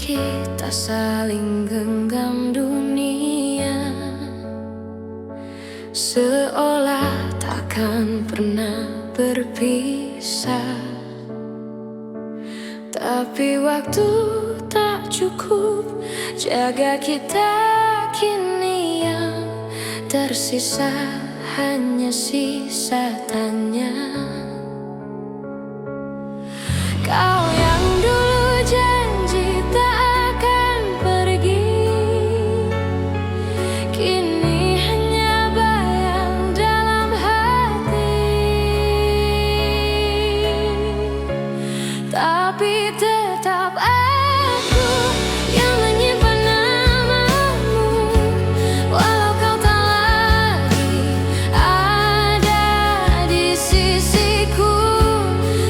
kita saling genggam dunia, seolah takkan pernah berpisah. Tapi waktu tak cukup jaga kita, kini yang tersisa hanya sisa tanya. Kau yang dulu janji tak akan pergi, kini hanya bayang dalam hati. Tapi tetap aku yang menyimpan namamu, walau kau tak lagi ada di sisiku.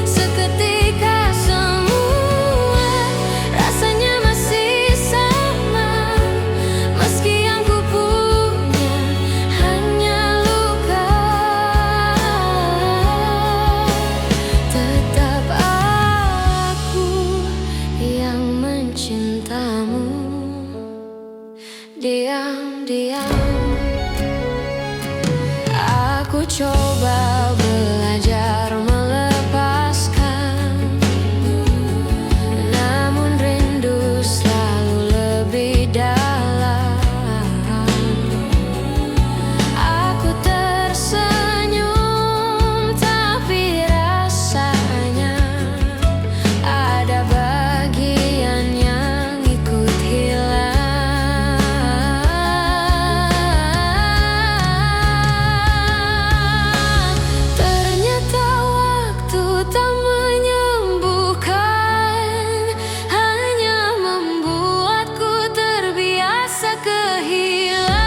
Seketika semua rasanya masih sama, meski yang ku punya hanya luka. Tetap aku yang mencintamu, diam-diam aku coba belajar melepaskan, namun rindu selalu lebih dalam. Aku tersenyum, tapi rasanya ada bagian yang ikut hilang. Ternyata waktu tak menyembuhkan, hanya membuatku terbiasa kehilangan.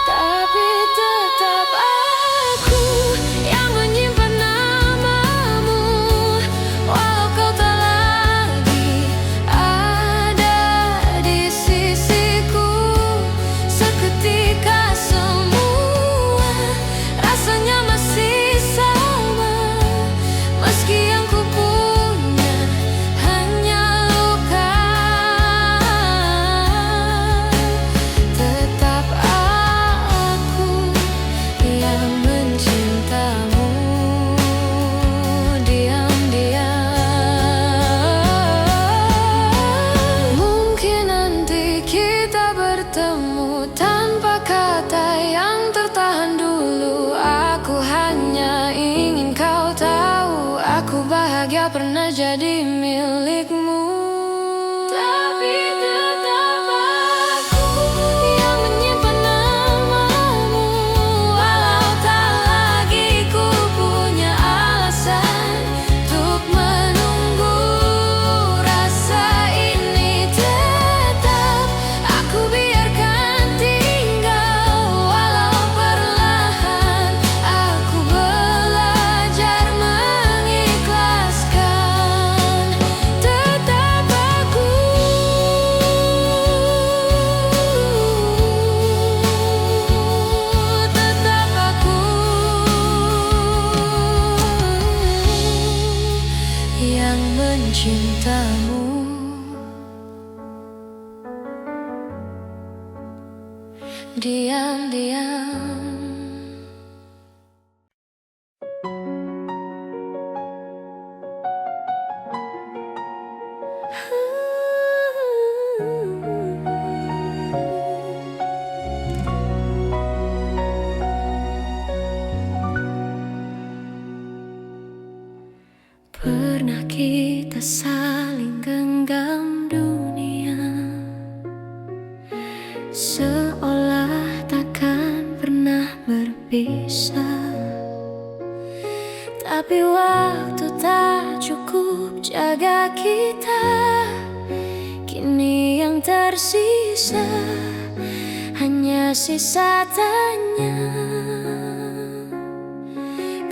Tapi tetap aku yang menyimpan namamu, walau kau tak lagi ada di sisiku. Seketika semua rasanya masih sama, meski yang ku punya hanya luka. Tetap aku yang mencintamu, diam-diam. Mungkin nanti kita bertemu tanpa kata yang tertahan dulu. Aku hanya ingin kau tahu, aku bahagia pernah jadi milikmu. Tapi tetap aku yang menyimpan namamu, walau tak lagi ku punya alasan untuk menunggu. Rasa ini tetap aku biarkan tinggal, walau perlahan aku belajar mengikhlaskan. Tetap aku yang mencintamu, diam-diam. Pernah kita saling genggam dunia, seolah takkan pernah berpisah. Tapi waktu tak cukup jaga kita, kini yang tersisa hanya sisa tanya.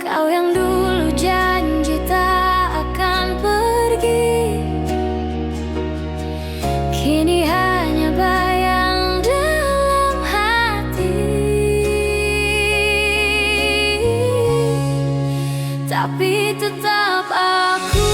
Kau yang dulu janji tak akan pergi, kini hanya bayang dalam hati. Tapi tetap aku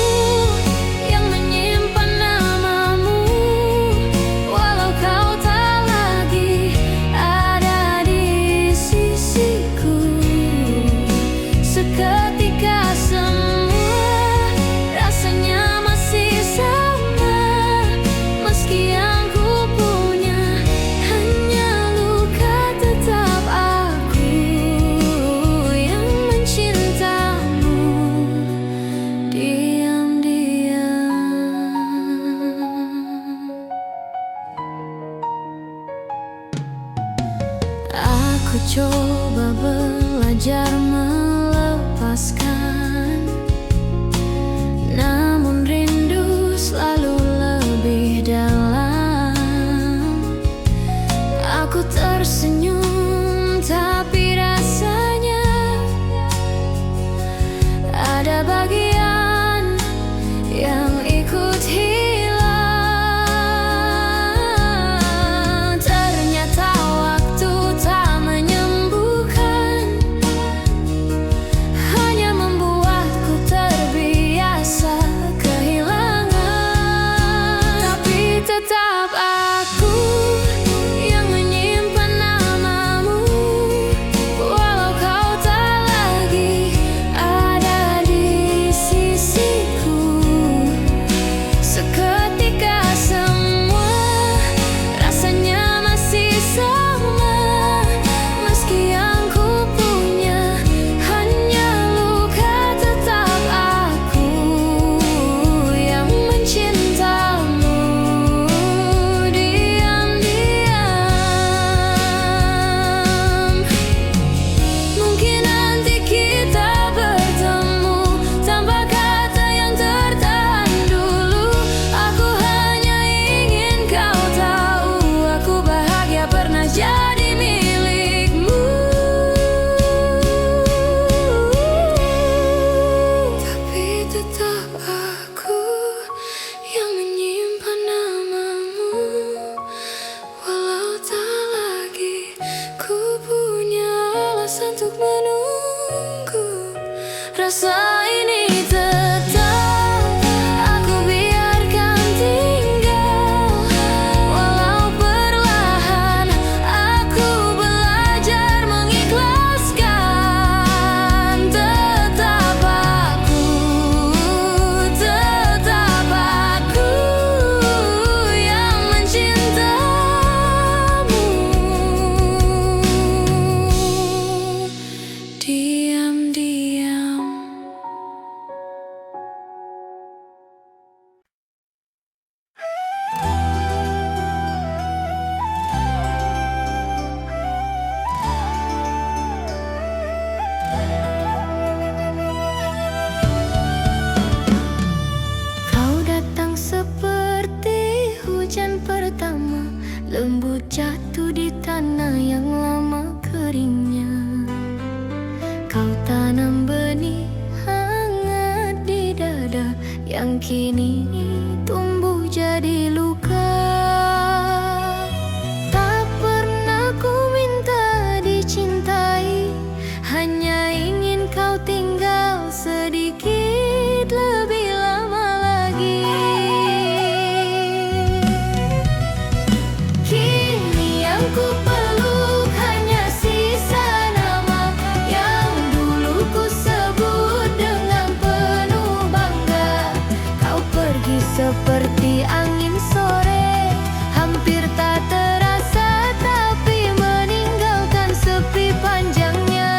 coba belajar melepaskan, namun rindu selalu lebih dalam. Aku tersenyum tapi rasanya ada bagian yang ikut hilang. Ternyata waktu tak menyembuhkan, hanya membuatku terbiasa kehilangan. Tapi tetap aku yang menyimpan namamu, walau kau tak lagi ada di sisiku. Seketika semua rasanya masih sama, meski yang ku punya hanya luka. Tetap aku yang mencintamu diam-diam. Mungkin nanti kita bertemu tanpa kata yang tertahan dulu. Aku hanya ingin kau tahu, aku bahagia pernah jadi milikmu. Tapi tetap aku yang menyimpan namamu, walau tak lagi ku punya alasan untuk menunggu. Rasa ini tetap aku biarkan tinggal, walau perlahan aku belajar mengikhlaskan. Tetap aku yang mencintamu diam-diam. Kau datang seperti hujan pertama, lembut jatuh di tanah yang lama keringnya. Kau tanam benih hangat di dada yang kini tumbuh jadi luka. Tak pernah ku minta dicintai, hanya ingin kau tinggal sedikit lebih lama lagi. Kini yang ku peluk hanya sisa nama yang dulu ku sebut dengan penuh bangga. Kau pergi seperti angin sore, hampir tak terasa, tapi meninggalkan sepi panjangnya.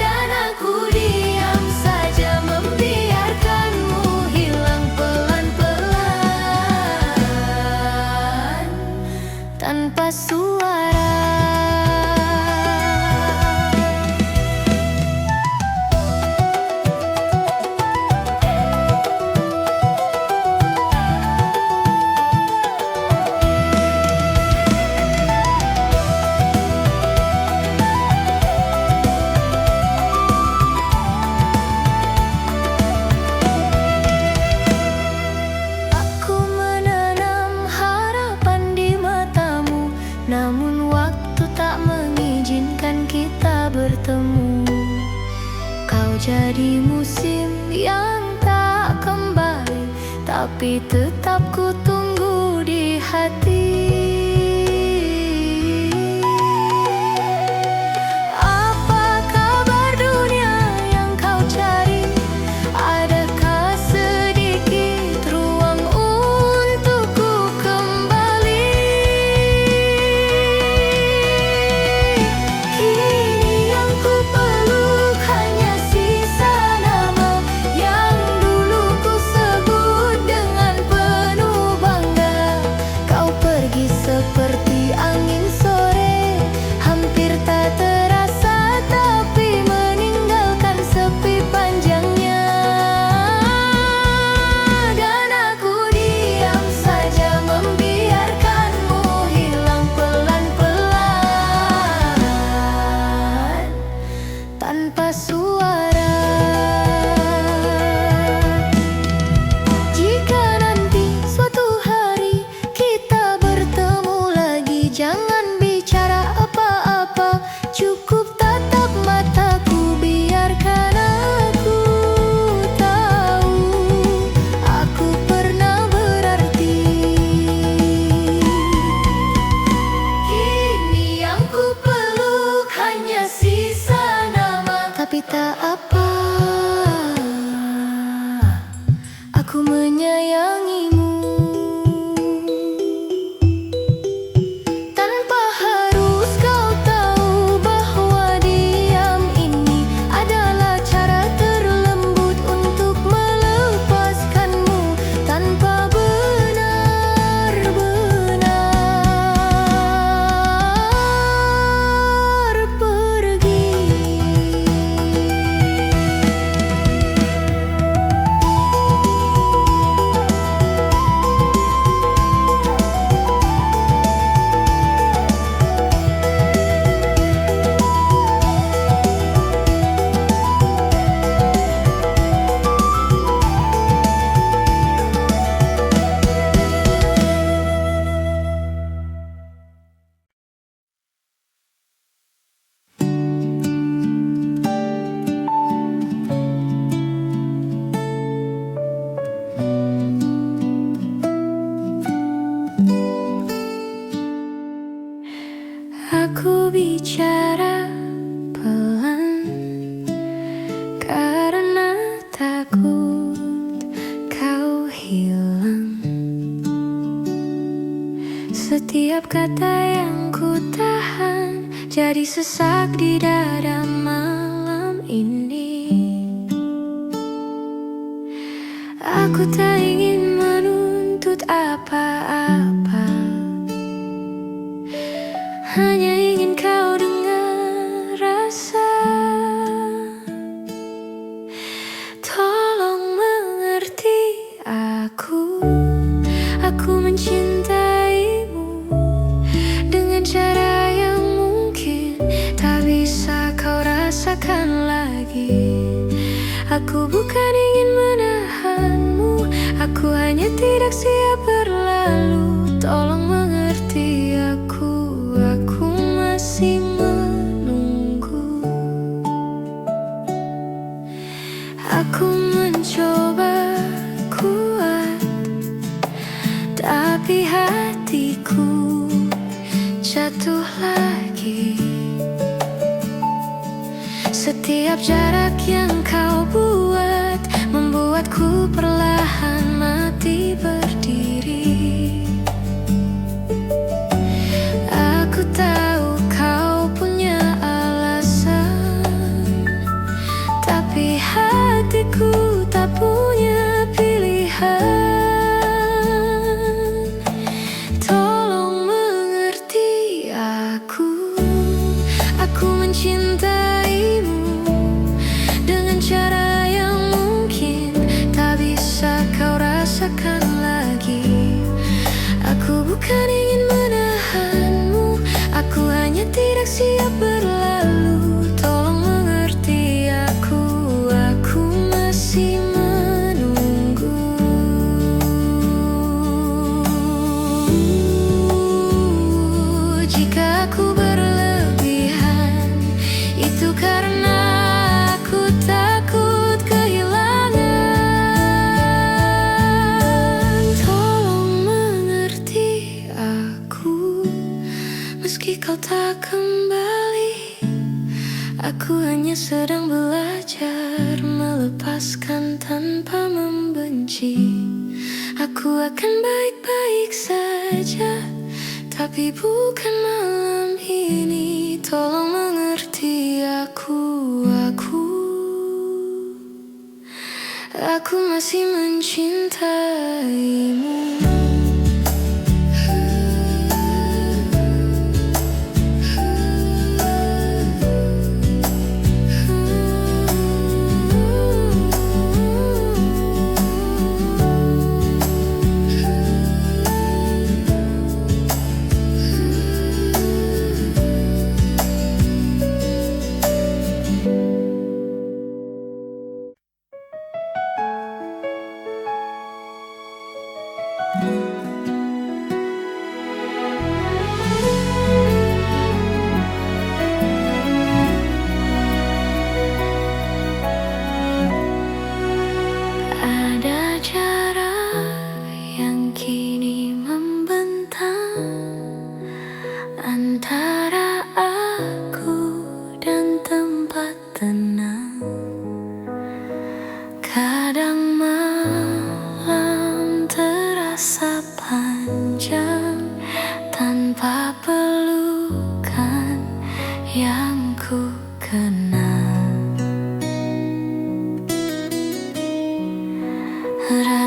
Dan aku diam saja membiarkanmu hilang pelan-pelan tanpa suara. Aku menanam harapan di matamu, namun waktu tak mengizinkan kita bertemu. Kau jadi musim yang tak kembali, tapi tetap ku tunggu di hati. Apa kabar dunia yang kau cari? Adakah sedikit ruang untukku kembali? Kini yang ku peluk hanya sisa nama yang dulu ku sebut dengan penuh bangga. Kau pergi aku menyayangimu tanpa harus kau tahu bahwa diam ini adalah cara terlembut untuk melepaskanmu tanpa benar-benar pergi. Aku bicara pelan karena takut kau hilang. Setiap kata yang ku tahan jadi sesak di dada malam ini. Aku tak ingin menuntut apa-apa, hanya ingin kau dengar rasa. Tolong mengerti aku mencintaimu dengan cara yang mungkin tak bisa kau rasakan lagi. Aku bukan ingin menahanmu, aku hanya tidak siap berlalu. Tolong mengerti aku masih menunggu. Aku mencoba kuat, tapi hatiku jatuh lagi. Setiap jarak yang kau buat membuatku perlahan mati berdiri. Aku tahu kau punya alasan, tapi hatiku tak punya pilihan. Tolong mengerti aku mencintaimu dengan cara yang mungkin tak bisa kau rasakan lagi. Aku bukan ingin menahanmu, aku hanya tidak siap berlalu. Tolong mengerti aku masih menunggu. Jika aku berlebihan, itu karena aku takut kehilangan. Tolong mengerti aku, meski kau tak kembali. Aku hanya sedang belajar melepaskan tanpa membenci. Aku akan baik-baik saja, tapi bukan malam ini. Tolong mengerti aku masih mencintaimu.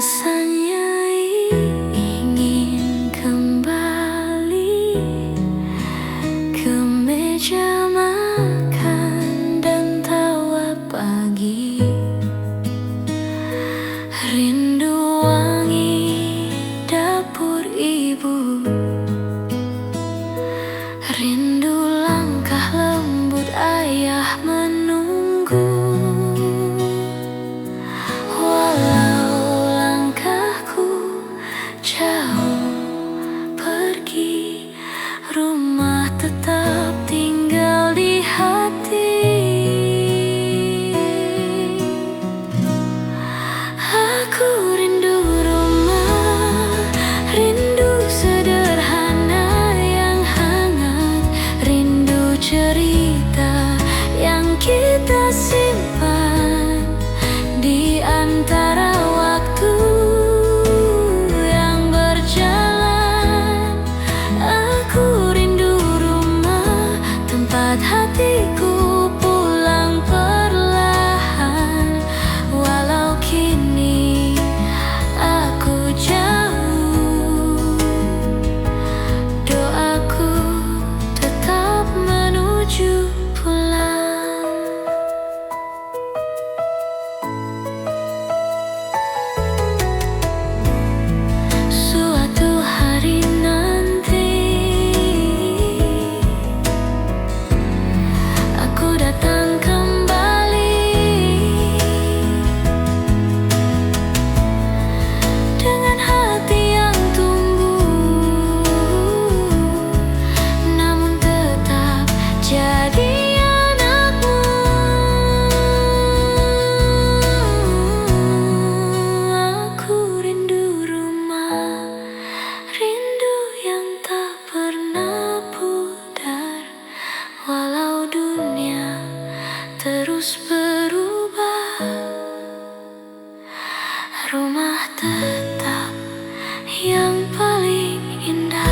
Rasanya ingin kembali ke meja makan dan tawa pagi. Rindu wangi dapur ibu, rindu langkah lembut ayah menunggu. Walau langkahku jauh pergi, rumah tetap tinggal di hati. Aku rindu rumah, rindu sederhana yang hangat, rindu cerita yang kita simpan di antara waktu yang berjalan. Aku rindu rumah, tempat hatiku pulang perlahan. Walau kini aku jauh, doaku tetap menuju pulang. Suatu hari nanti aku datang kembali dengan hati yang tumbuh, namun tetap jadi anakmu. Aku rindu rumah, rindu yang tak pernah pudar. Walau dunia terus berubah, rumah tetap yang paling indah.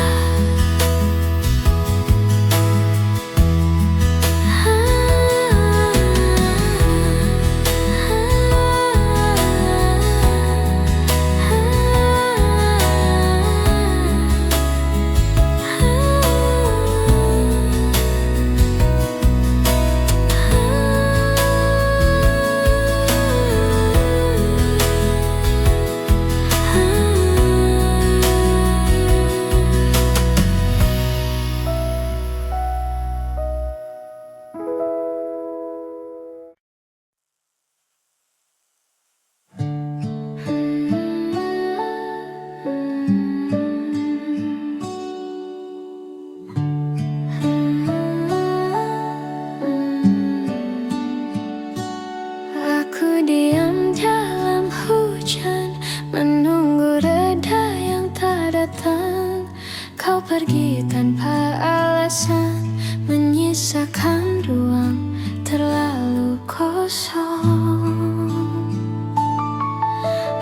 Aku diam dalam hujan, menunggu reda yang tak datang. Kau pergi tanpa alasan, menyisakan ruang terlalu kosong.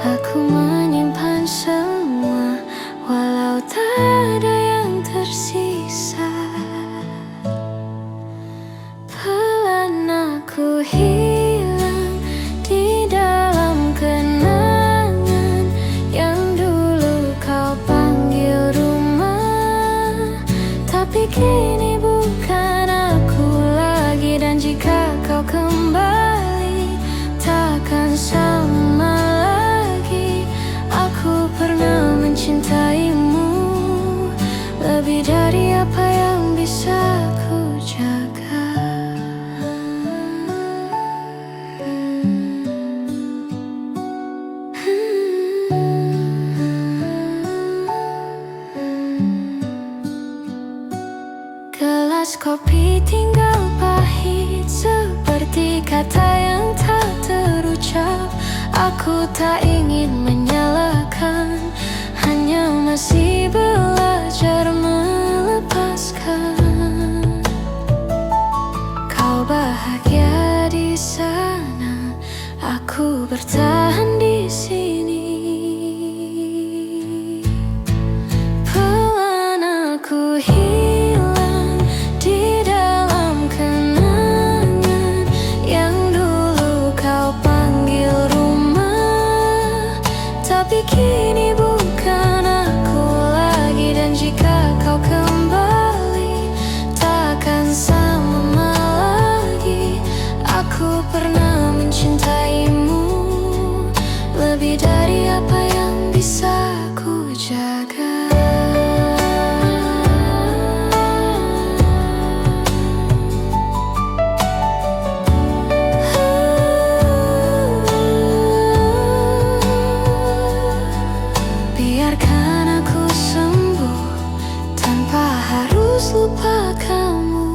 Aku menyimpan semua, walau tak ada yang tersisa. Pelan aku hilang di dalam kenangan yang dulu kau panggil rumah. Tapi kini bukan aku lagi, dan jika kau kembali takkan sama lagi. Aku pernah mencintaimu lebih dari apa yang bisa ku jaga. Gelas kopi tinggal pahit, seperti kata yang tak terucap. Aku tak ingin menyalahkan, hanya masih belajar melepaskan. Kau bahagia di sana, aku bertahan di sini. Pelan aku hilang di dalam kenangan yang dulu kau panggil rumah. Tapi Tapi kini bukan aku lagi, dan jika kau kembali takkan sama lagi. Aku pernah mencintaimu lebih dari apa yang bisa ku jaga. Biarkan aku sembuh tanpa harus lupa kamu.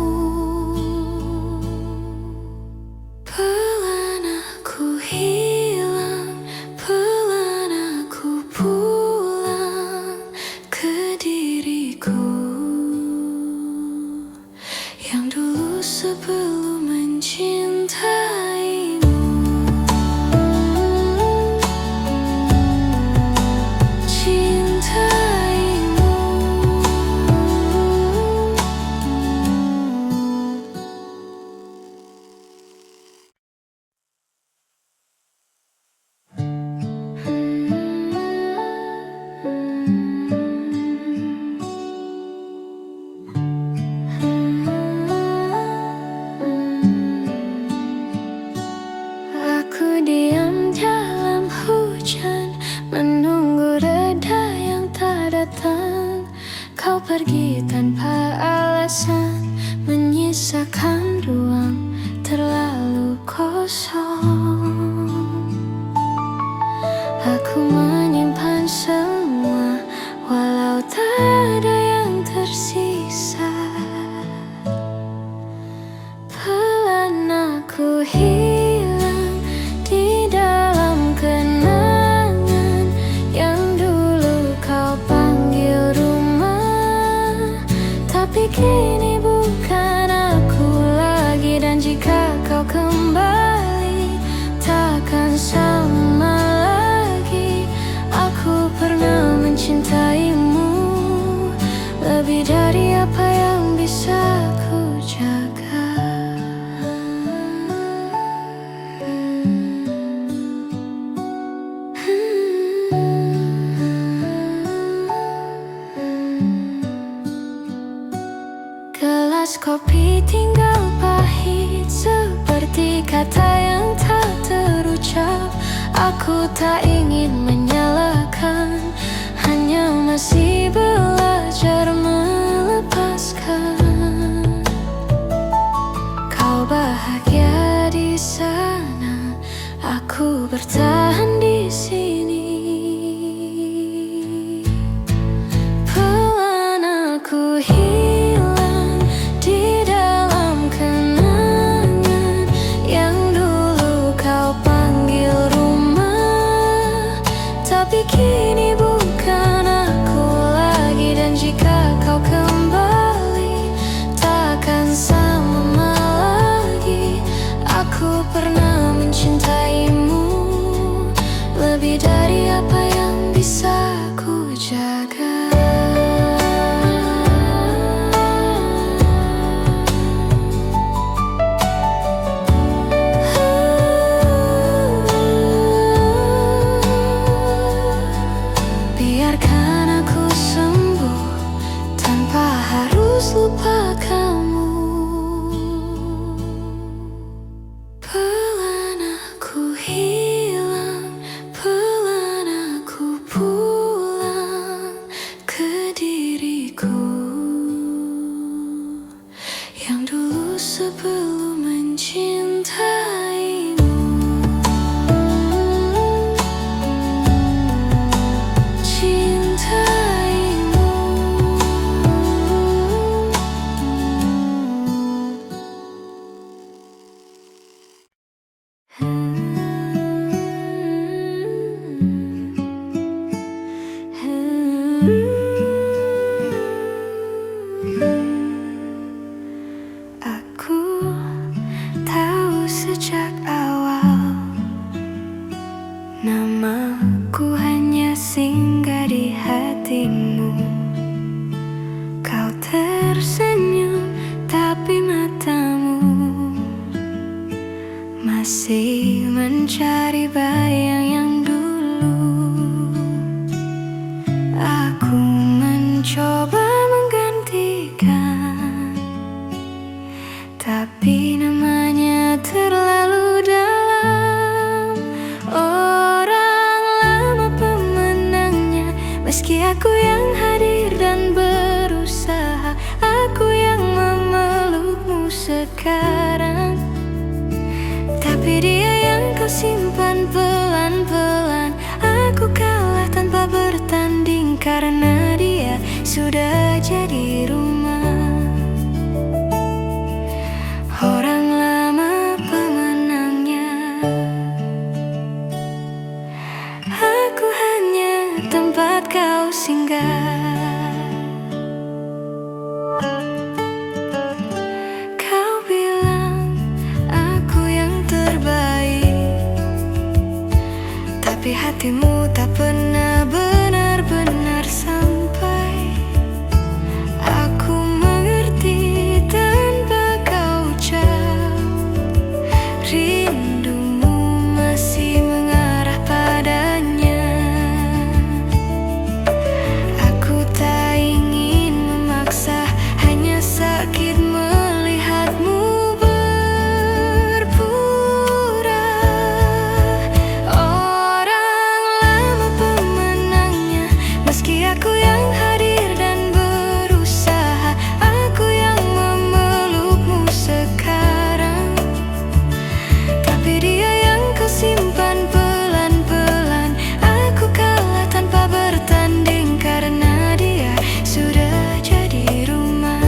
Pelan aku hilang, pelan aku pulang ke diriku yang dulu sebelum mencintaimu. Aku diam dalam hujan, menunggu reda yang tak datang. Kau pergi tanpa alasan, menyisakan ruang terlalu kosong. Aku menyimpan semua, walau tak ada yang tersisa. Pelan aku hilang di dalam kenangan yang dulu kau panggil rumah. Tapi kini bukan aku lagi, dan jika kau kembali takkan sama lagi. Aku pernah mencintaimu lebih dari apa yang bisa ku jaga. Gelas kopi tinggal pahit, seperti kata yang tak terucap. Aku tak ingin menyalahkan, hanya masih belajar melepaskan. Kau bahagia di sana, aku bertahan di sini. Pelan aku hilang di dalam kenangan yang dulu kau panggil rumah. Tapi kini bukan aku lagi, dan jika kau kembali takkan sama lagi. Aku pernah mencintaimu lebih dari apa yang bisa ku jaga. Biarkan aku sembuh tanpa harus lupa kamu. Pelan aku hilang, pelan aku pulang ke diriku yang dulu sebelum mencintaimu. Aku tahu sejak awal namaku hanya singgah di hatimu. Kau tersenyum, tapi matamu masih mencari bayang yang dulu. Meski aku yang hadir dan berusaha, aku yang memelukmu sekarang, tapi dia yang kau simpan pelan-pelan. Aku kalah tanpa bertanding karena dia sudah jadi rumah. Orang lama pemenangnya, aku hanya tempat kau singgah. Kau bilang aku yang terbaik, tapi hatimu tak pernah benar-benar sampai. Aku mengerti tanpa kau ucap, rindumu masih mengarah padanya. Aku tak ingin memaksa, hanya sakit melihatmu berpura. Orang lama pemenangnya, meski aku yang hadir dan berusaha, aku yang memelukmu sekarang, tapi dia yang kau simpan pelan-pelan. Aku kalah tanpa bertanding karena dia sudah jadi rumah.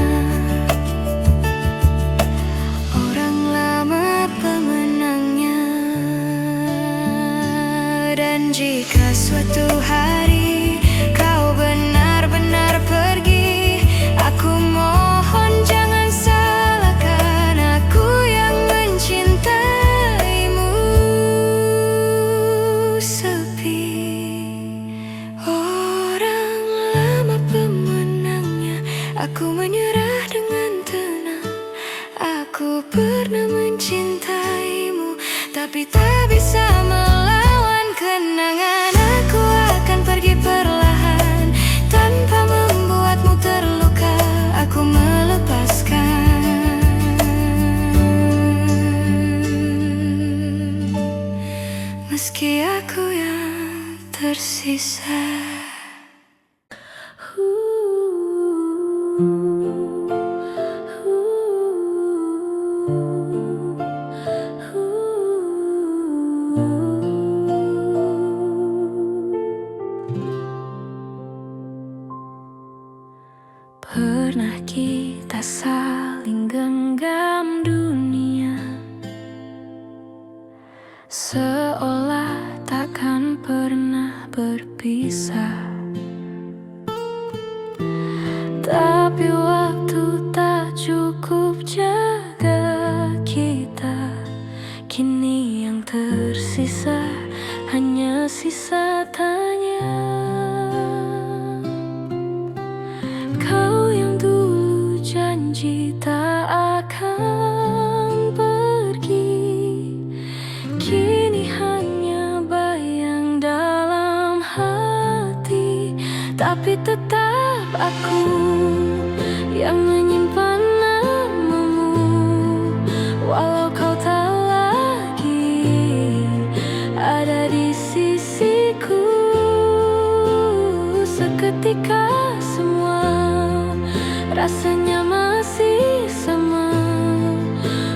Orang lama pemenangnya. Dan jika suatu hari kau benar-benar pergi, aku mohon jangan salahkan aku yang mencintaimu. Sepi, orang lama pemenangnya. Aku menyerah dengan tenang. Aku pernah mencintaimu, tapi tak bisa melawan kenangan. Aku akan pergi perlahan tanpa membuatmu terluka. Aku melepaskan, meski aku yang tersisa. Pernah kita saling genggam dunia, seolah takkan pernah berpisah. Tapi waktu tak cukup jaga kita. Kini yang tersisa hanya sisa tanya. Kau yang dulu janji tak akan pergi, kini hanya bayang dalam hati. Tapi tetap aku yang menyimpan namamu, walau kau tak lagi ada di sisiku. Seketika semua rasanya masih sama,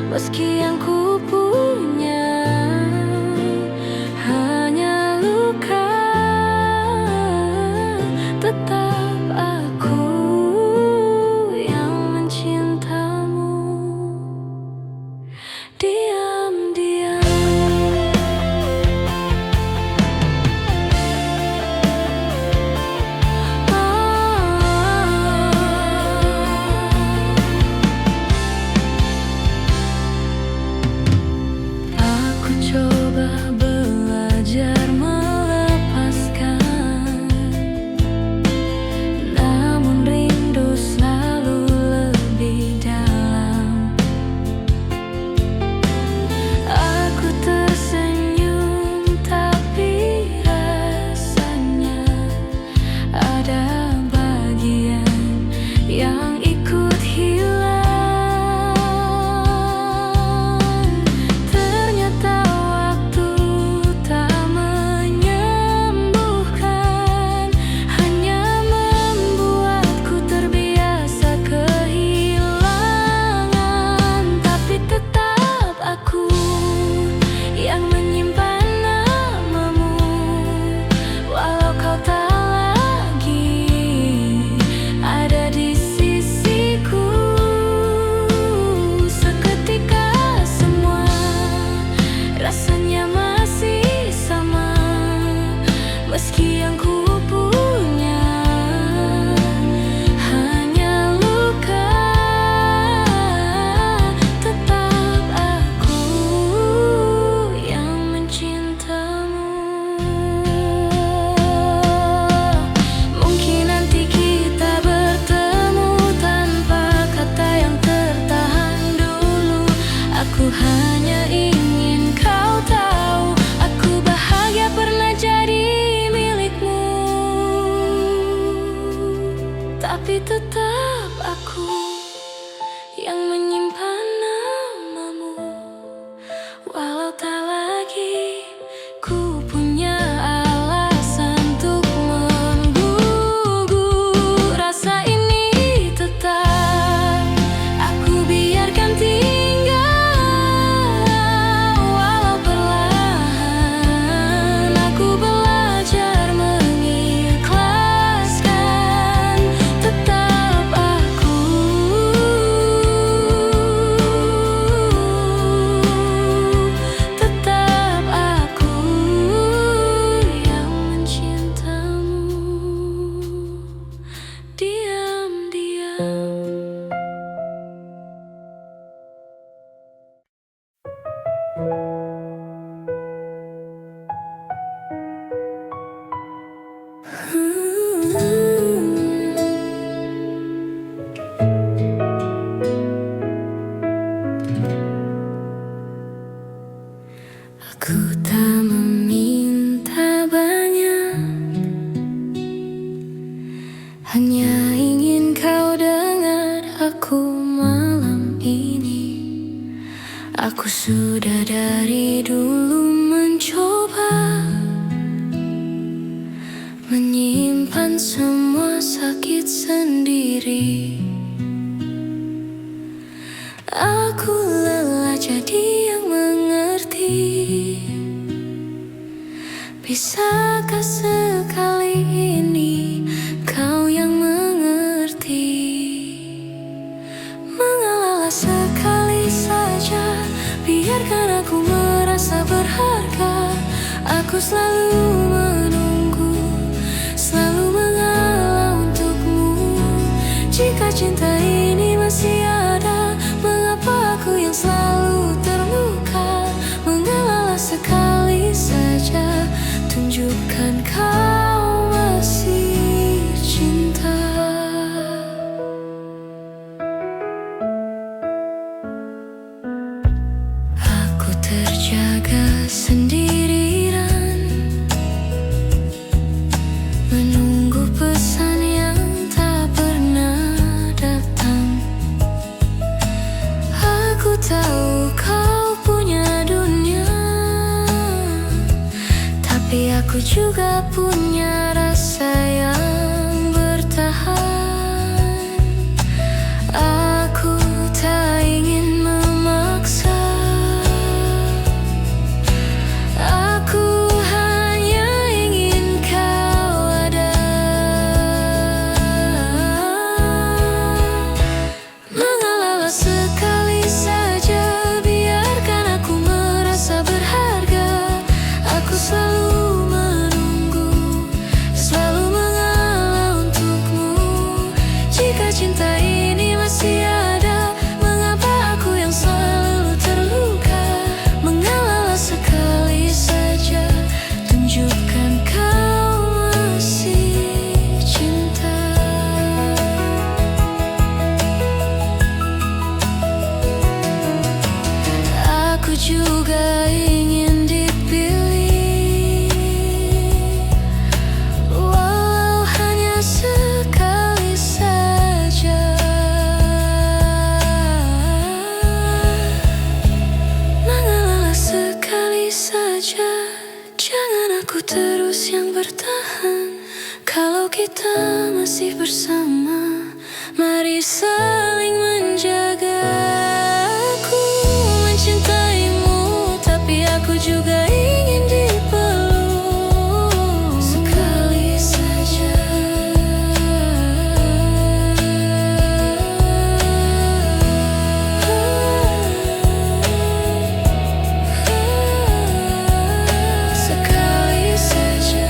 meski yang ku punya hanya luka. Tetap aku yang mencintamu diam-diam. Aku sudah dari dulu mencoba menyimpan semua sakit sendiri. Aku lelah jadi yang mengerti. Bisakah sekali ini kau yang mengerti? Mengalah sekali saja, biarkan aku merasa berharga. Aku selalu menunggu, selalu mengalah untukmu. Jika cinta ini masih ada, mengapa aku yang selalu terluka? Mengalah sekali saja, tunjukkan kau masih cinta. Aku terjaga sendirian, menunggu pesan yang tak pernah datang. Aku tahu kau punya dunia, tapi aku juga punya rasa yang bertahan. Aku tak ingin memaksa, aku hanya ingin kau ada. Mengalah sekali saja, biarkan aku merasa berharga. Aku selalu menunggu, selalu mengalah untukmu. Jika cinta ini masih ada, mengapa aku yang selalu terluka? Mengalah sekali saja, tunjukkan kau masih cinta. Aku juga ingin dipilih, walau hanya sekali saja. Mengalah sekali saja, jangan aku terus yang bertahan. Kalau kita masih bersama, mari saling menjaga. Aku mencintaimu, tapi aku juga ingin dipeluk sekali saja. Sekali saja.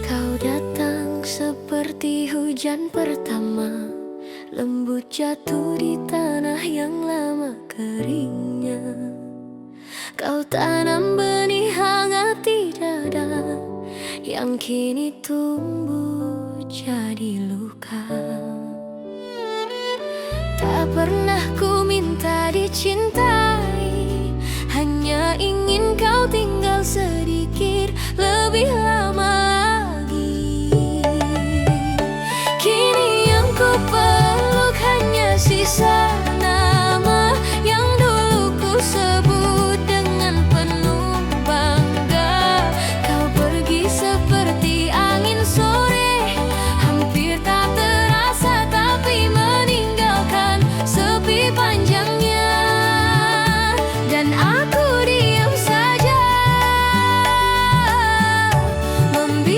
Kau datang seperti hujan pertama, lembut jatuh di tanah yang lama keringnya. Kau tanam benih hangat di dada, yang kini tumbuh jadi luka. Tak pernah ku minta dicintai, hanya ingin kau tinggal sedikit lebih lama lagi. Kini yang ku peluk hanya sisa nama yang dulu ku sebut dengan penuh bangga. Kau pergi seperti angin sore, hampir tak terasa, tapi meninggalkan sepi panjangnya. Dan aku diam saja, membiarkan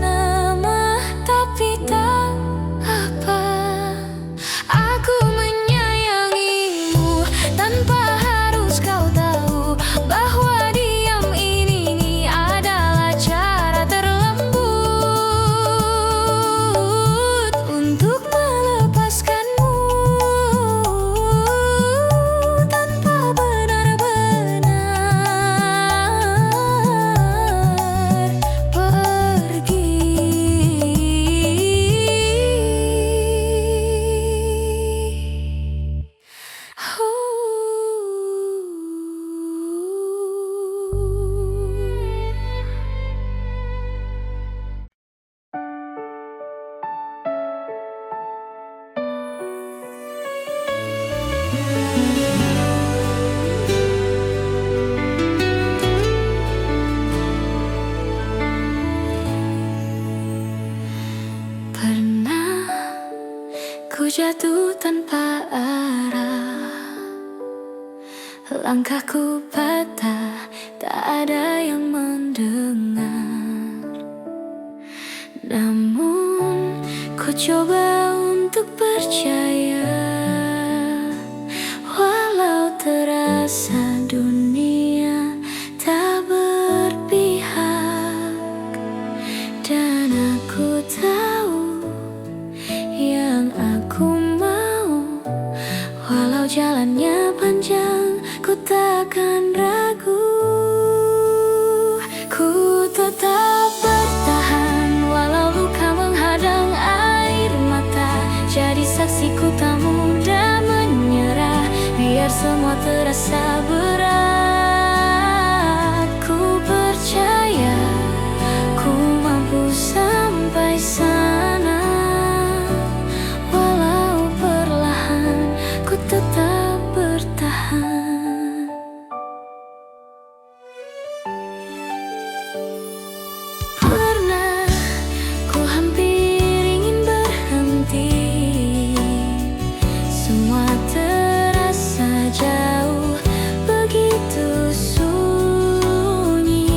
nama, tapi tak apa. Aku menyayangimu tanpa harus kau tahu bahwa diam ini adalah cara terlembut untuk melepaskanmu tanpa benar-benar pergi. Pernah ku jatuh tanpa arah, langkahku patah, tak ada yang mendengar. Namun ku coba untuk percaya, walau terasa dunia tak berpihak. Dan aku tahu yang aku mau, walau jalannya panjang, ku takkan ragu. Ku tetap bertahan walau luka menghadang air mata. Jadi saksiku tak mudah menyerah, biar semua terasa berat. Ku percaya ku mampu sampai sana, walau perlahan ku tetap bertahan. Pernah ku hampir ingin berhenti, semua terasa jauh, begitu sunyi.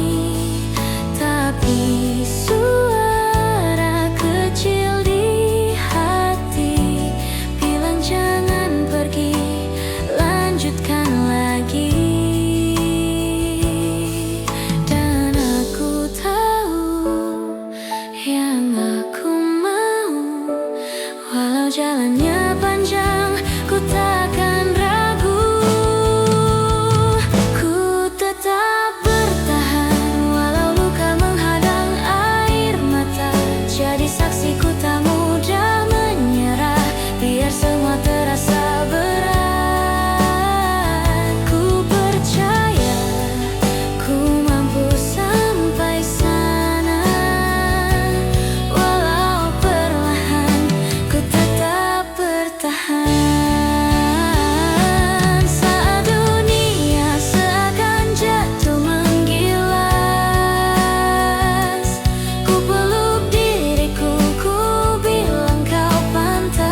Tapi suara kecil di hati bilang jangan pergi, lanjutkan lagi. Dan aku tahu yang aku mau, walau jalannya panjang, ku takkan ragu. Ku tetap bertahan walau luka menghadang air mata. Jadi saksiku tak mudah menyerah, biar semua terasa berat. Ku percaya ku mampu sampai sana, walau perlahan ku tetap bertahan. Saat dunia seakan jatuh menggilas, ku peluk diriku, ku bilang kau pantas.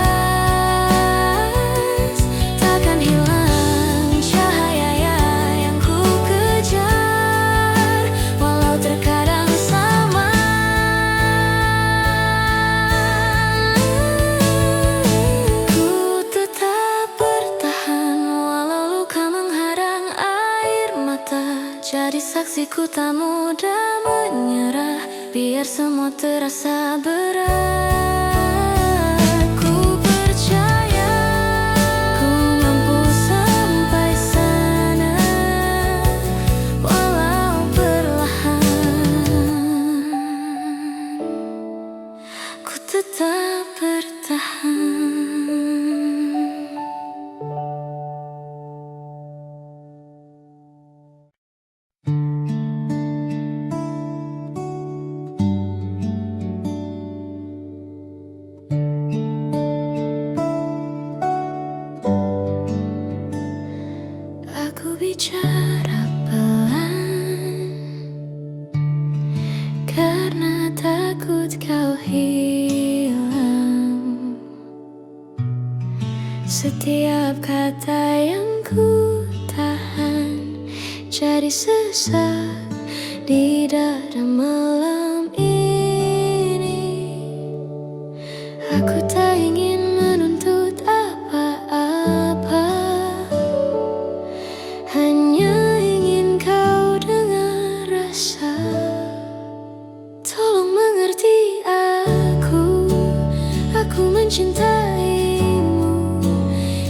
Takkan hilang cahaya yang ku kejar, walau terkadang sama. Ku tetap bertahan walau luka menghadang air mata. Jadi saksiku tak mudah menyerah, biar semua terasa berat. Ku percaya ku mampu sampai sana, walau perlahan ku tetap bertahan. Aku bicara pelan karena takut kau hilang. Setiap kata yang ku tahan jadi sesak di dada malam ini. Aku tak ingin menuntut apa-apa, hanya ingin kau dengar rasa. Tolong mengerti aku mencintaimu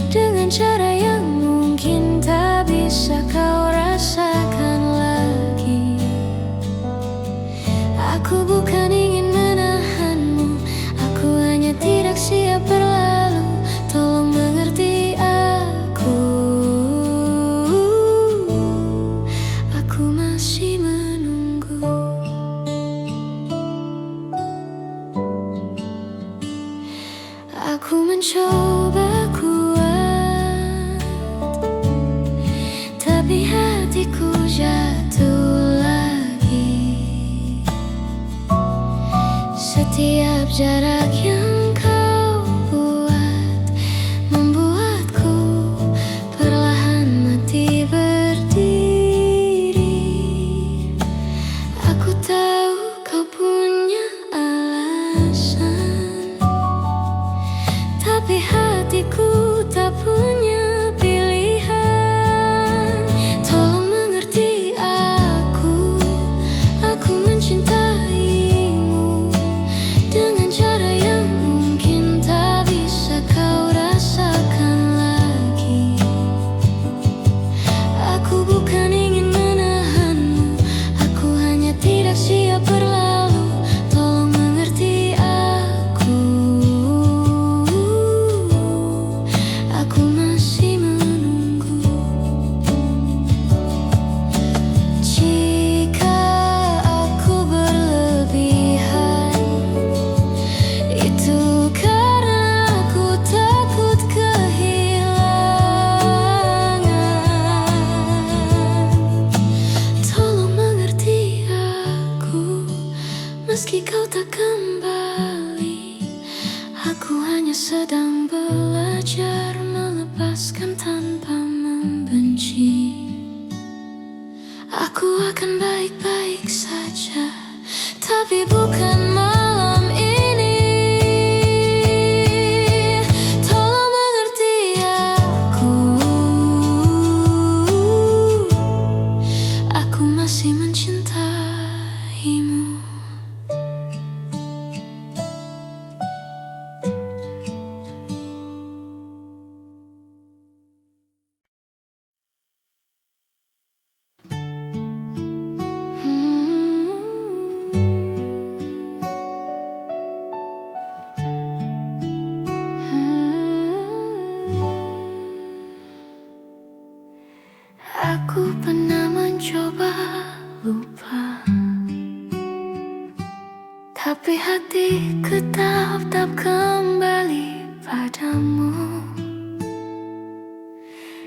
dengan cara yang mungkin tak bisa kau rasakan lagi. Aku bukan ingin menahanmu, aku hanya tidak siap berlalu. Tolong mengerti aku masih menunggu. Aku mencoba kuat, tapi hatiku jatuh lagi. Setiap jarak yang kau buat membuatku perlahan mati berdiri. Aku tahu kau punya alasan, tapi hatiku tak punya pilihan. Tolong mengerti aku mencintaimu dengan cara yang mungkin tak bisa kau rasakan lagi. Aku bukan ingin menahanmu, aku hanya tidak siap berlalu. Tolong mengerti aku masih menunggu. Jika aku berlebihan, itu karena aku takut kehilangan. Tolong mengerti aku, meski kau tak kembali. Aku hanya sedang belajar melepaskan tanpa membenci. Aku akan baik-baik saja, tapi bukan malam ini. Tolong mengerti aku masih mencintaimu. Aku pernah mencoba lupa, tapi hati tetap kembali padamu.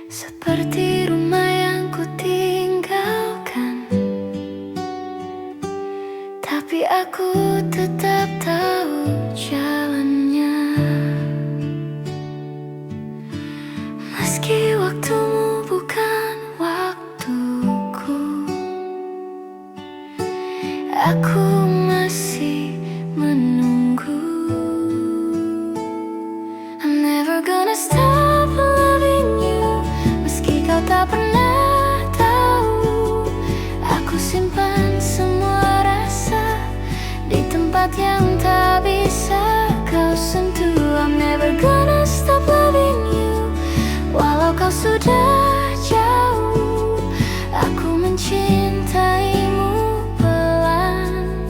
Seperti rumah yang ku tinggalkan, tapi aku tetap tahu jalannya. Meski waktumu bukan waktuku, aku masih menunggu. I'm never gonna stop loving you, meski kau tak pernah tahu. Aku simpan semua rasa di tempat yang tak bisa kau sentuh. I'm never gonna stop loving you, walau kau sudah jauh. Aku mencintaimu pelan,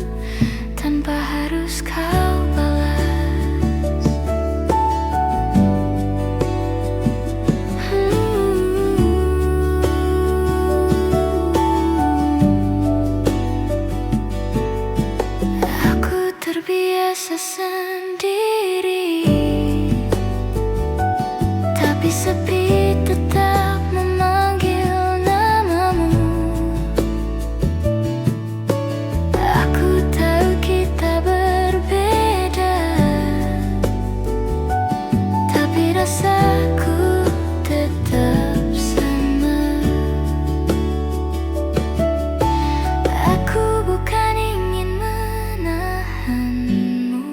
tanpa harus kau balas. Aku terbiasa sendiri, tapi sepi tetap memanggil namamu. Aku tahu kita berbeda, tapi rasaku tetap sama. Aku bukan ingin menahanmu,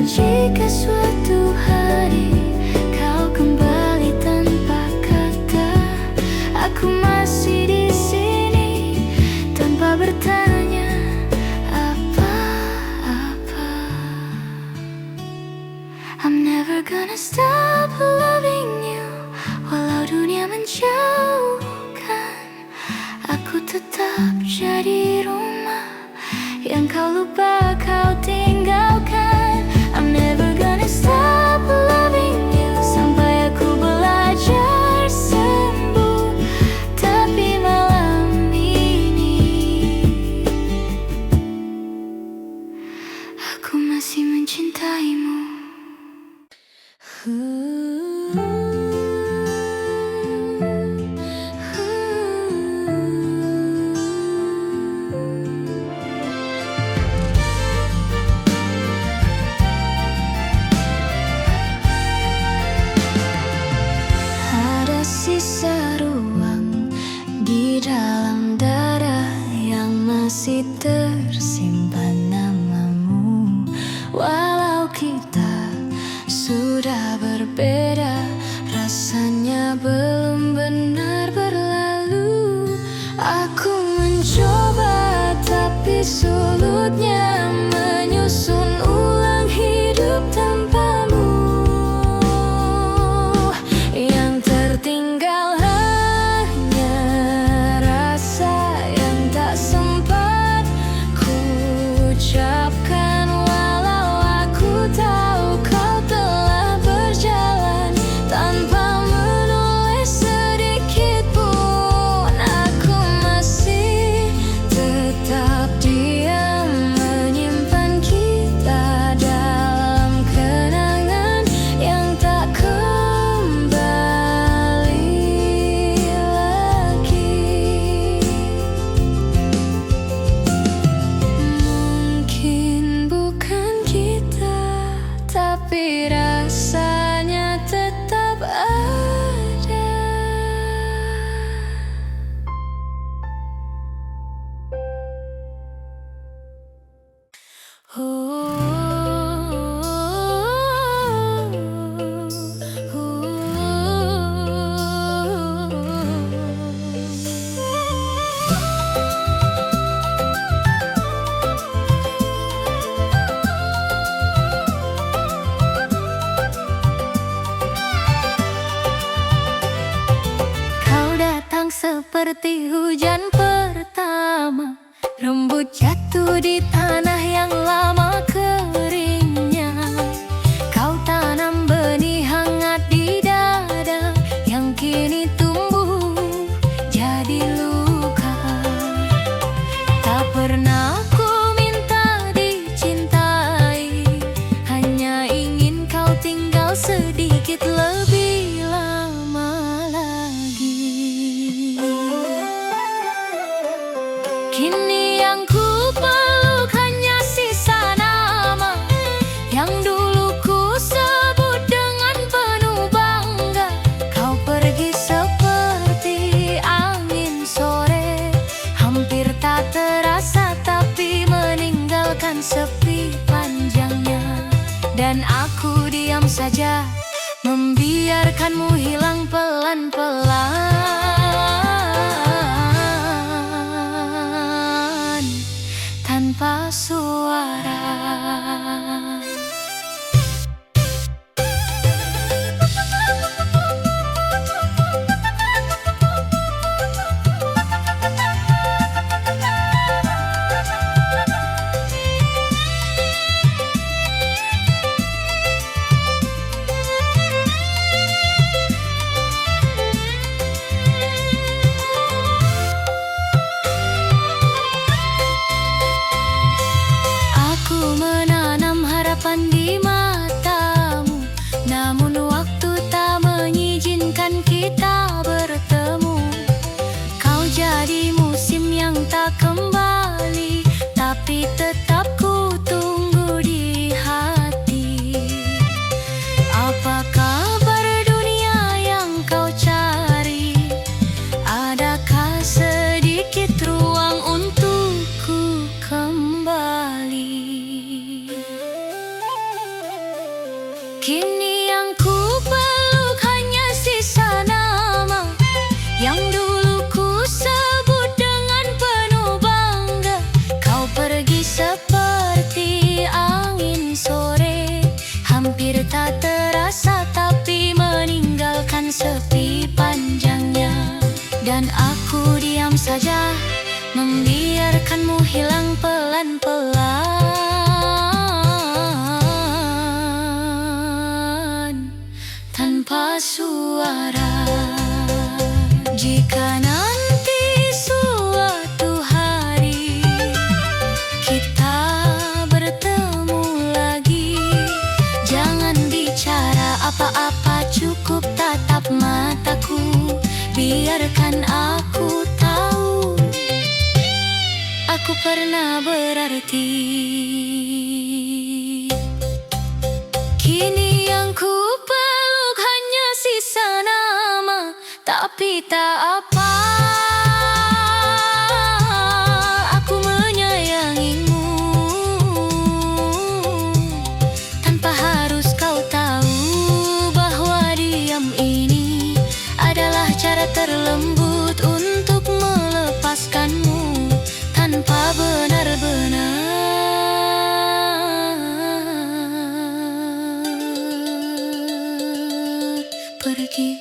Jika suatu hari kau kembali tanpa kata, aku masih di sini tanpa bertanya apa-apa. I'm never gonna stop loving you, walau dunia menjauhkan. Aku tetap jadi rumah yang kau lupa, kau tinggalkan. I'm never gonna stop loving you sampai aku belajar sembuh. Tapi malam ini aku masih mencintaimu. Ada sisa ruang di dalam dada yang masih tersimpan namamu. Walau kita sudah berbeda, rasanya belum benar berlalu. Aku mencoba tapi sulutnya menyusun ulang hidup tanpamu. Yang tertinggal hanya rasa yang tak sempat ku ucapkan. Walau aku tahu kau telah berjalan tanpa menulis sedikit pun, aku masih tetap diam menyimpan kita dalam kenangan yang tak kembali lagi. Mungkin bukan kita, tapi rasanya tetap ada. Kau datang seperti hujan pertama, rembut jatuh di tanah yang lama keringnya. Kau tanam benih hangat di dada yang kini tumbuh jadi luka. Tak pernah ku minta dicintai, hanya ingin kau tinggal sedikit lebih lama lagi. Kini yang ku peluk hanya sisa nama yang dulu ku sebut dengan penuh bangga. Kau pergi seperti angin sore, hampir tak terasa tapi meninggalkan sepi panjangnya. Dan aku diam saja membiarkanmu hilang pelan-pelan tanpa suara. Kini yang ku peluk hanya sisa nama yang dulu ku sebut dengan penuh bangga. Kau pergi seperti angin sore, hampir tak terasa tapi meninggalkan sepi panjangnya. Dan aku diam saja, membiarkanmu hilang pelan-pelan tanpa suara. Jika nanti suatu hari kita bertemu lagi, jangan bicara apa-apa, cukup tatap mataku, biarkan aku tahu aku pernah berarti. Kini yang ku peluk hanya sisa nama, tapi tak apa, aku menyayangimu tanpa harus kau tahu bahwa diam ini adalah cara terlembut untuk melepaskanmu tanpa benar-benar pergi.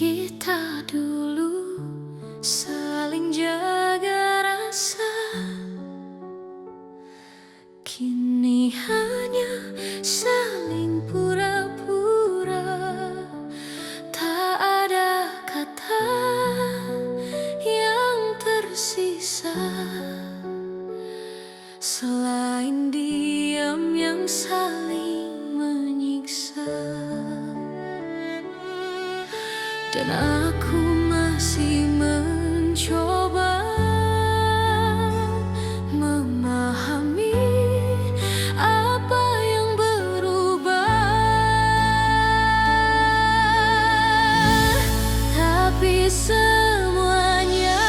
Kita dulu saling jaga rasa, kini hanya saling pura-pura. Tak ada kata yang tersisa selain diam yang saling menyiksa. Dan aku masih mencoba memahami apa yang berubah, tapi semuanya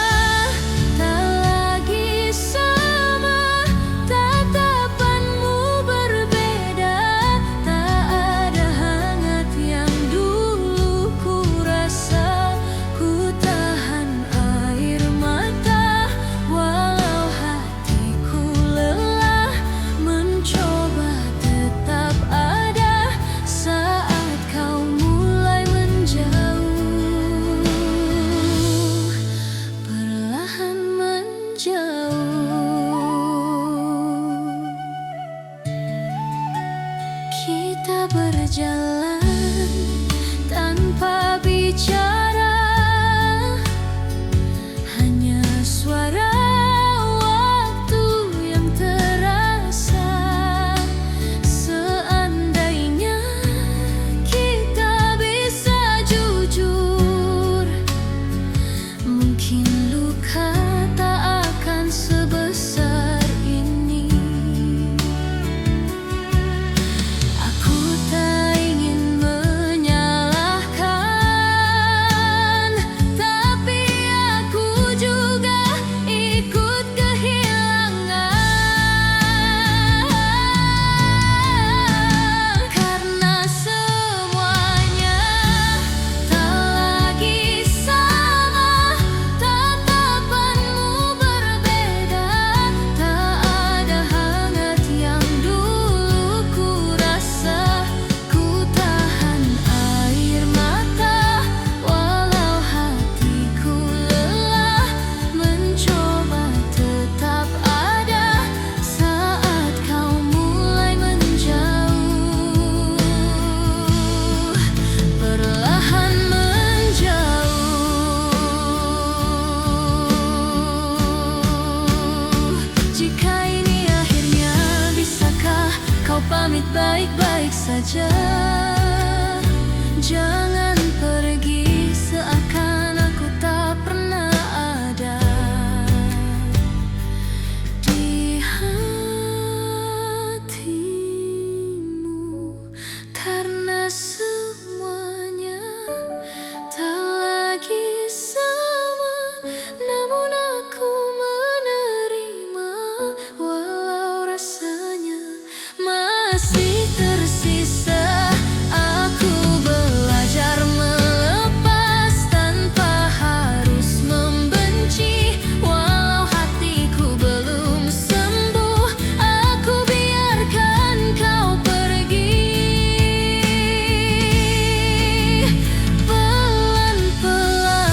tak lagi sama. Tatapanmu berbeda, tak ada hangat yang dulu ku rasa. Ku tahan air mata walau hatiku lelah, mencoba tetap ada saat kau mulai menjauh, perlahan menjauh. Kita berjalan tanpa bicara, hanya suara waktu yang terasa. Seandainya kita bisa jujur, mungkin luka tak akan sebesar ini. Aku tak ingin pamit baik-baik saja. Jangan pergi seakan aku tak pernah ada di hatimu, karena semuanya tak lagi sama. Namun aku menerima, walau rasanya masih tersisa. Aku belajar melepas tanpa harus membenci. Walau hatiku belum sembuh, aku biarkan kau pergi pelan-pelan.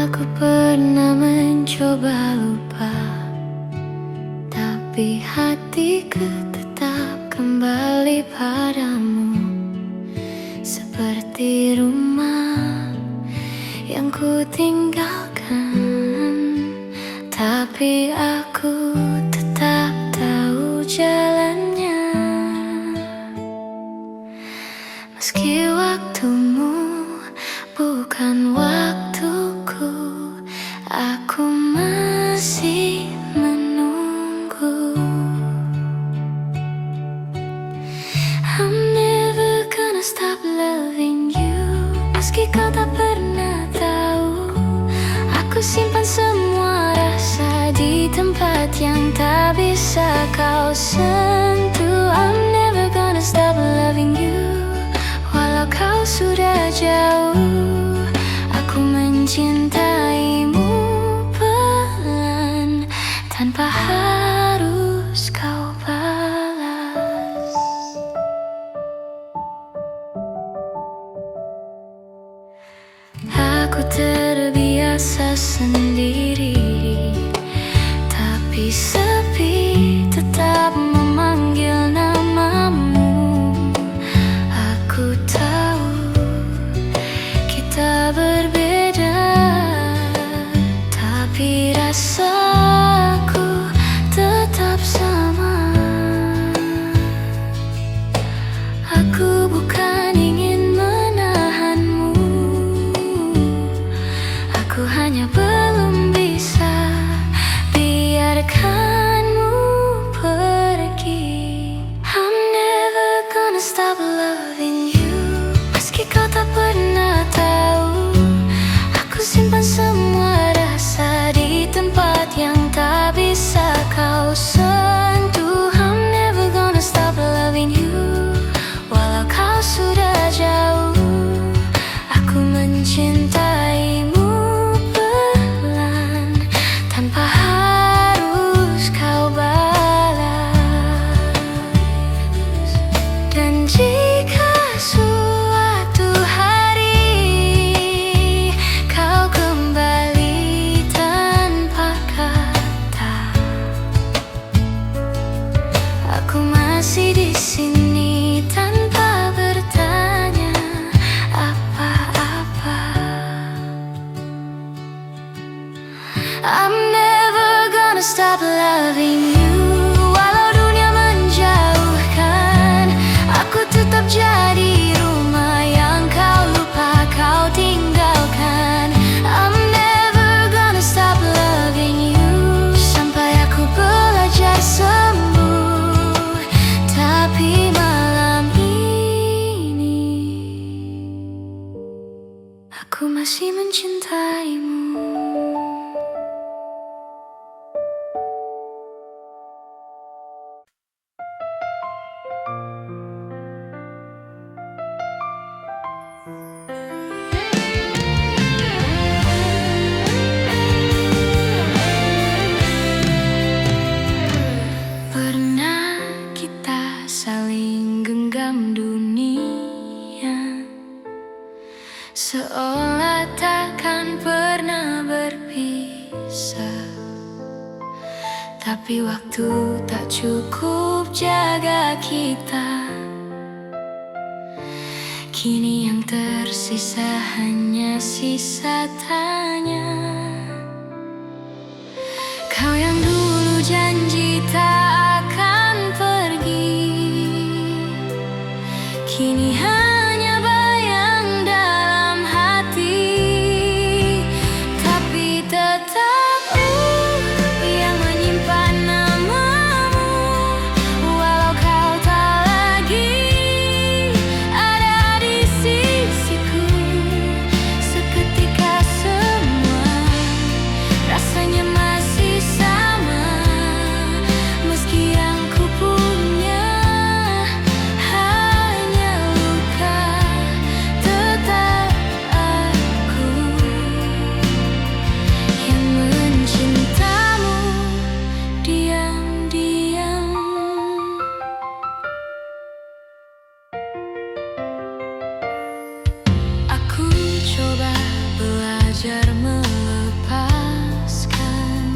Aku pernah mencoba lupa, tapi hatiku tetap kembali padamu. Seperti rumah yang ku tinggalkan, tapi aku tetap tahu jalannya. Meski waktumu bukan waktuku, aku masih menunggu. I'm never gonna stop loving you. Meski kau tak pernah tahu, aku simpan semua rasa di tempat yang tak bisa kau sentuh. I'm never gonna stop loving you, walau kau sudah jauh. Aku mencintaimu pelan, tanpa harus kau balas. Aku terbiasa sendiri, tapi sepi tetap memanggil namamu. Aku tahu kita berbeda, tapi rasaku tetap sama. Aku bukan ingin menahanmu, aku hanya belum bisa biarkanmu pergi. I'm never gonna stop loving you. Meski kau tak pernah tahu, aku simpan semua rasa di tempat yang tak bisa kau sentuh. I'm never gonna stop loving you, walau kau sudah jauh. Aku mencintaimu pelan, tanpa harus kau balas. Dan jika suatu hari kau kembali tanpa kata, aku masih di sini tanpa bertanya apa-apa. I'm never gonna stop loving you, walau dunia menjauhkan. Aku tetap jadi rumah yang kau lupa, kau tinggalkan. I'm never gonna stop loving you, sampai aku belajar sembuh. Tapi malam ini aku masih mencintaimu. seolah takkan pernah berpisah. Tapi waktu tak cukup jaga kita. Kini yang tersisa hanya sisa tanya. Kau yang dulu janji tak akan pergi, kini hanya bayang dalam hati. Tapi tetap yang menyimpan namamu, walau kau tak lagi ada di sisiku. Seketika semua rasanya masih sama, meski yang ku punya hanya luka. Tetap aku yang mencintamu diam-diam. Aku coba belajar melepaskan,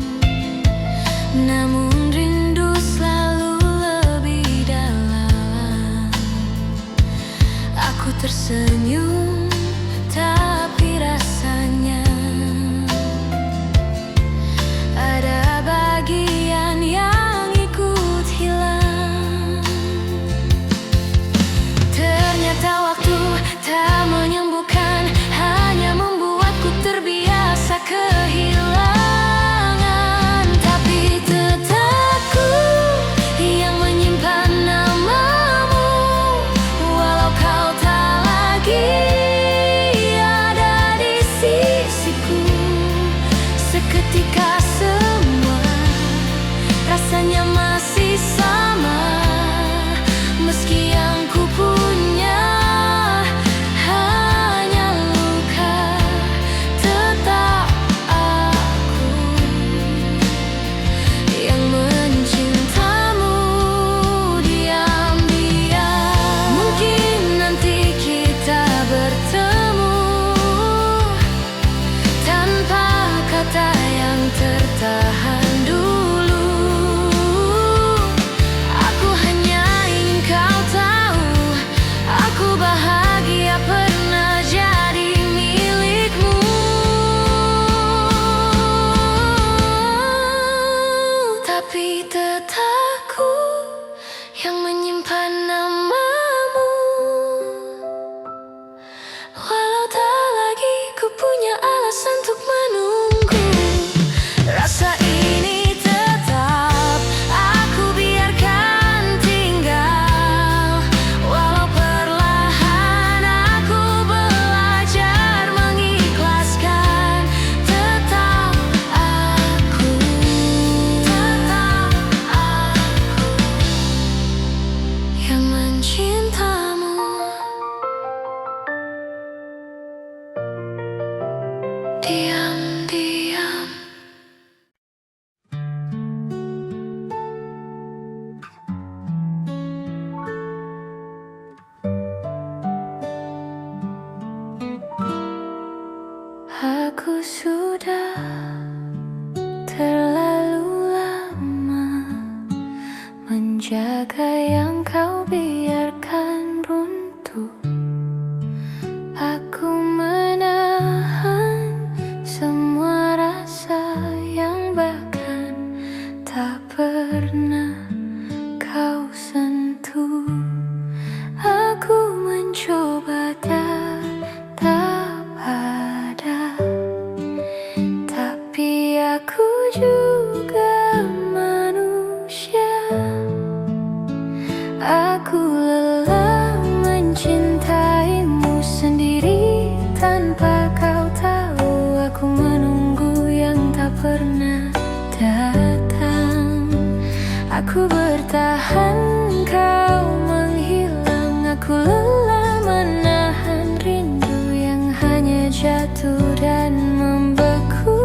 namun rindu selalu lebih dalam. Aku tersenyum, tapi rasanya ada bagian yang ikut hilang. Ternyata waktu tak menyembuhkan, hanya membuatku terbiasa kehilangan. Tapi tetap ku yang menyimpan namamu, walau kau tak lagi ada di sisiku. Seketika semua rasanya masih sama, meski yang ku punya hanya luka. Tetap aku yang mencintamu diam-diam. Mungkin nanti kita bertemu tanpa kata yang tertahan dulu. Aku hanya ingin kau tahu, aku bahagia pernah jadi milikmu. Tapi tetap ku yang menyimpan namamu, walau tak lagi ku punya alasan untuk menunggu. Rasa ini tetap aku biarkan tinggal, walau perlahan aku belajar mengikhlaskan. Tetap aku yang mencintamu diam-diam. Aku sudah terlalu lama menjaga yang kau biarkan runtuh. Aku menahan semua rasa yang bahkan tak pernah kau sentuh. Aku mencoba tetap ada, tapi aku juga manusia. Aku lelah mencintaimu sendiri tanpa kau tahu. Aku menunggu yang tak pernah datang. Aku bertahan, kau menghilang. Aku lelah menahan rindu yang hanya jatuh dan membeku.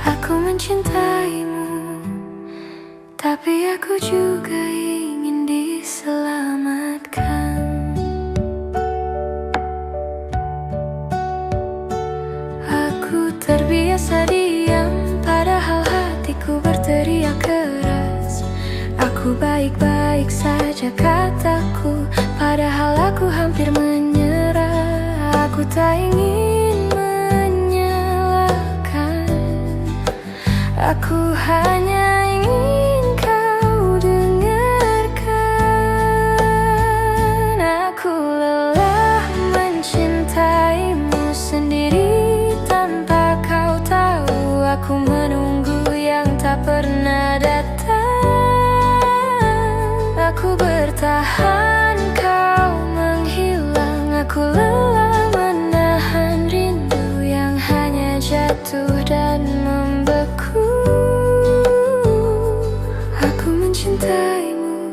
Aku mencintaimu, tapi aku juga ingin diselamatkan. baik-baik saja kataku, padahal aku hampir menyerah. Aku tak ingin menyalahkan, aku hanya ingin kau dengarkan. Aku lelah mencintaimu sendiri tanpa kau tahu. Aku menunggu yang tak pernah datang. Aku bertahan, kau menghilang. Aku lelah menahan rindu yang hanya jatuh dan membeku. Aku mencintaimu,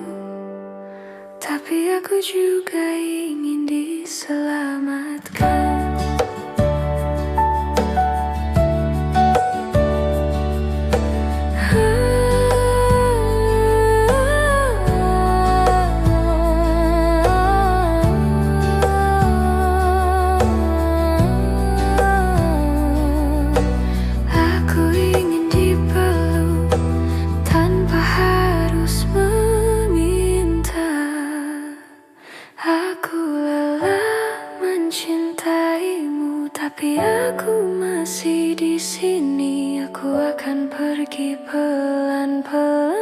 tapi aku juga ingin diselamatkan. Tapi aku masih di sini. Aku akan pergi pelan-pelan.